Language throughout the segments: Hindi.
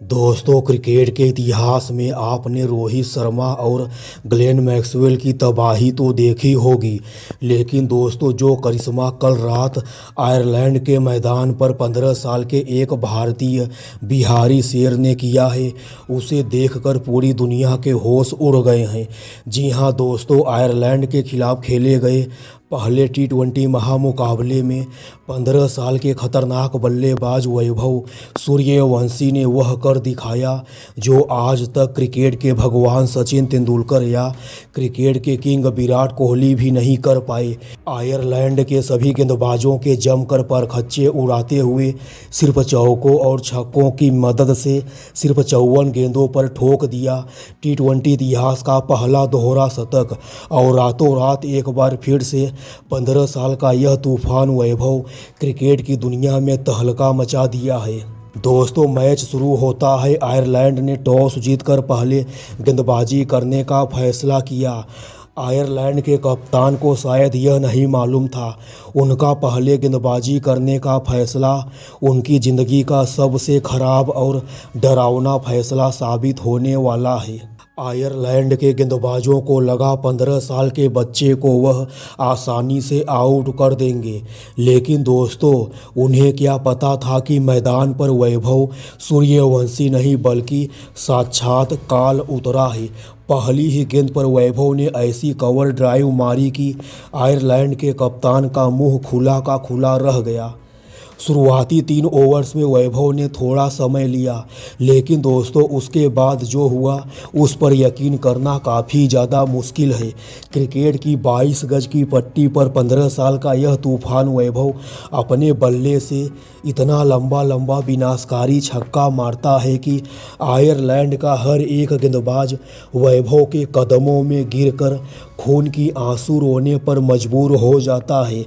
दोस्तों, क्रिकेट के इतिहास में आपने रोहित शर्मा और ग्लेन मैक्सवेल की तबाही तो देखी होगी, लेकिन दोस्तों जो करिश्मा कल रात आयरलैंड के मैदान पर 15 साल के एक भारतीय बिहारी शेर ने किया है, उसे देखकर पूरी दुनिया के होश उड़ गए हैं। जी हां दोस्तों, आयरलैंड के खिलाफ खेले गए पहले टी20 महामुकाबले में 15 साल के खतरनाक बल्लेबाज वैभव सूर्यवंशी ने वह कर दिखाया जो आज तक क्रिकेट के भगवान सचिन तेंदुलकर या क्रिकेट के किंग विराट कोहली भी नहीं कर पाए। आयरलैंड के सभी गेंदबाजों के जमकर परखच्चे उड़ाते हुए सिर्फ चौकों और छक्कों की मदद से सिर्फ 54 गेंदों पर ठोक दिया टी20 इतिहास का पहला दोहरा शतक, और रातों रात एक बार फिर से 15 साल का यह तूफान वैभव क्रिकेट की दुनिया में तहलका मचा दिया है। दोस्तों, मैच शुरू होता है। आयरलैंड ने टॉस जीतकर पहले गेंदबाजी करने का फैसला किया। आयरलैंड के कप्तान को शायद यह नहीं मालूम था उनका पहले गेंदबाजी करने का फैसला उनकी ज़िंदगी का सबसे खराब और डरावना फैसला साबित होने वाला है। आयरलैंड के गेंदबाजों को लगा 15 साल के बच्चे को वह आसानी से आउट कर देंगे, लेकिन दोस्तों उन्हें क्या पता था कि मैदान पर वैभव सूर्यवंशी नहीं बल्कि साक्षात काल उतरा है। पहली ही गेंद पर वैभव ने ऐसी कवर ड्राइव मारी कि आयरलैंड के कप्तान का मुंह खुला का खुला रह गया। शुरुआती 3 ओवर्स में वैभव ने थोड़ा समय लिया, लेकिन दोस्तों उसके बाद जो हुआ उस पर यकीन करना काफ़ी ज़्यादा मुश्किल है। क्रिकेट की 22 गज की पट्टी पर 15 साल का यह तूफान वैभव अपने बल्ले से इतना लंबा लंबा विनाशकारी छक्का मारता है कि आयरलैंड का हर एक गेंदबाज वैभव के कदमों में गिरकर खून की आंसू रोने पर मजबूर हो जाता है।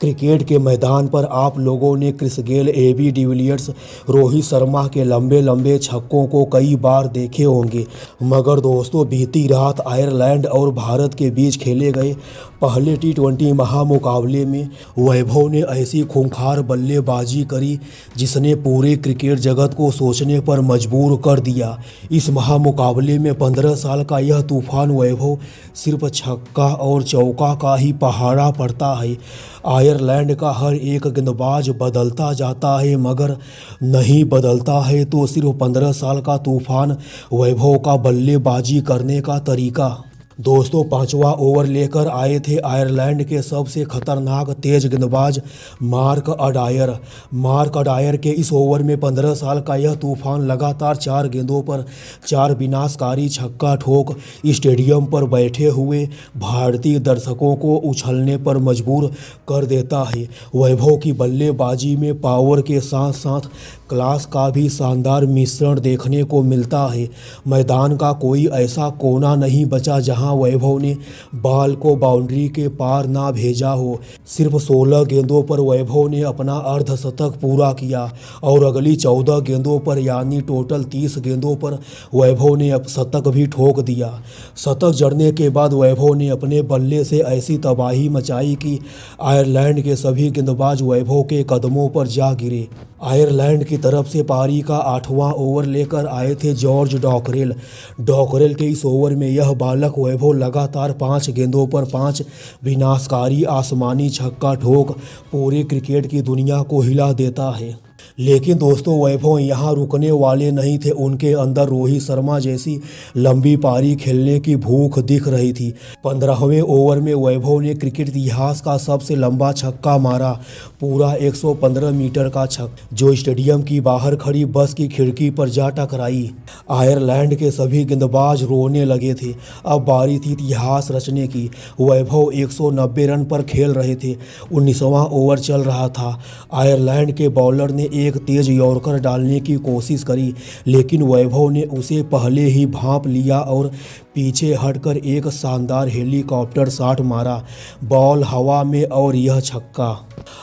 क्रिकेट के मैदान पर आप लोगों ने Chris Gayle, AB de Villiers, Rohit Sharma के लंबे लंबे छक्कों को कई बार देखे होंगे, मगर दोस्तों बीती रात आयरलैंड और भारत के बीच खेले गए पहले टी20 महामुकाबले में वैभव ने ऐसी खूंखार बल्लेबाजी करी जिसने पूरे क्रिकेट जगत को सोचने पर मजबूर कर दिया। इस महामुकाबले में 15 साल का यह तूफान वैभव सिर्फ छक्का और चौका का ही पहाड़ा पड़ता है। आयरलैंड का हर एक गेंदबाज बदलता जाता है, मगर नहीं बदलता है तो सिर्फ 15 साल का तूफान वैभव का बल्लेबाजी करने का तरीका। दोस्तों 5वां ओवर लेकर आए थे आयरलैंड के सबसे खतरनाक तेज गेंदबाज मार्क अडायर के इस ओवर में 15 साल का यह तूफान लगातार 4 गेंदों पर 4 विनाशकारी छक्का ठोक स्टेडियम पर बैठे हुए भारतीय दर्शकों को उछलने पर मजबूर कर देता है। वैभव की बल्लेबाजी में पावर के साथ साथ क्लास का भी शानदार मिश्रण देखने को मिलता है। मैदान का कोई ऐसा कोना नहीं बचा जहां वैभव ने बॉल को बाउंड्री के पार ना भेजा हो। सिर्फ 16 गेंदों पर वैभव ने अपना अर्धशतक पूरा किया और अगली 14 गेंदों पर यानी टोटल 30 गेंदों पर वैभव ने अब शतक भी ठोक दिया। शतक जड़ने के बाद वैभव ने अपने बल्ले से ऐसी तबाही मचाई कि आयरलैंड के सभी गेंदबाज वैभव के कदमों पर जा गिरे। आयरलैंड की तरफ से पारी का 8वां ओवर लेकर आए थे जॉर्ज डॉकरेल के इस ओवर में यह बालक वैभव लगातार 5 गेंदों पर 5 विनाशकारी आसमानी छक्का ठोक पूरे क्रिकेट की दुनिया को हिला देता है। लेकिन दोस्तों वैभव यहाँ रुकने वाले नहीं थे। उनके अंदर रोहित शर्मा जैसी लंबी पारी खेलने की भूख दिख रही थी। 15वें ओवर में वैभव ने क्रिकेट इतिहास का सबसे लंबा छक्का मारा, पूरा 115 मीटर का छक्का जो स्टेडियम की बाहर खड़ी बस की खिड़की पर जा टकराई। आयरलैंड के सभी गेंदबाज रोने लगे थे। अब बारी थी इतिहास रचने की। वैभव 190 रन पर खेल रहे थे। 19वां ओवर चल रहा था। आयरलैंड के बॉलर ने एक तेज यॉर्कर डालने की कोशिश करी, लेकिन वैभव ने उसे पहले ही भांप लिया और पीछे हटकर एक शानदार हेलीकॉप्टर शॉट मारा, बॉल हवा में और यह छक्का।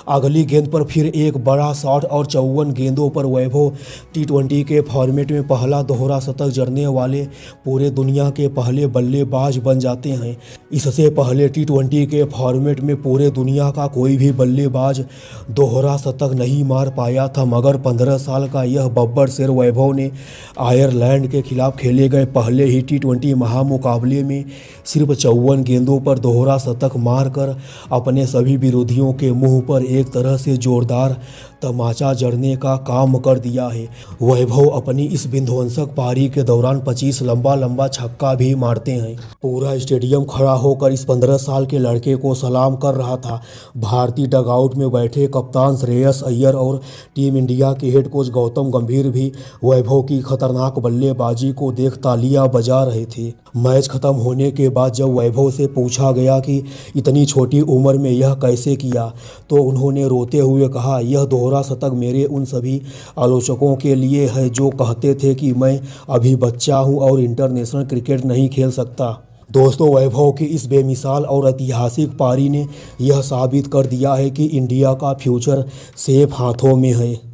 अगली गेंद पर फिर एक बड़ा शॉट और 54 गेंदों पर वैभव टी20 के फॉर्मेट में पहला दोहरा शतक जड़ने वाले पूरे दुनिया के पहले बल्लेबाज बन जाते हैं। इससे पहले टी20 के फॉर्मेट में पूरे दुनिया का कोई भी बल्लेबाज दोहरा शतक नहीं मार पाया था, मगर 15 साल का यह बब्बर शेर वैभव ने आयरलैंड के खिलाफ खेले गए पहले ही टी20 महामुकाबले में सिर्फ 54 गेंदों पर दोहरा शतक मारकर अपने सभी विरोधियों के मुंह पर एक तरह से जोरदार तमाचा जड़ने का काम कर दिया है। वैभव अपनी इस विध्वंसक पारी के दौरान 25 लंबा छक्का भी मारते हैं। पूरा स्टेडियम खड़ा होकर इस 15 साल के लड़के को सलाम कर रहा था। भारतीय डगआउट में बैठे कप्तान श्रेयस अय्यर और टीम इंडिया के हेड कोच गौतम गंभीर भी वैभव की खतरनाक बल्लेबाजी को देख तालियां बजा रहे थे। मैच खत्म होने के बाद जब वैभव से पूछा गया कि इतनी छोटी उम्र में यह कैसे किया, तो उन्होंने रोते हुए कहा, यह दोहरा शतक मेरे उन सभी आलोचकों के लिए है जो कहते थे कि मैं अभी बच्चा हूं और इंटरनेशनल क्रिकेट नहीं खेल सकता। दोस्तों, वैभव की इस बेमिसाल और ऐतिहासिक पारी ने यह साबित कर दिया है कि इंडिया का फ्यूचर सेफ हाथों में है।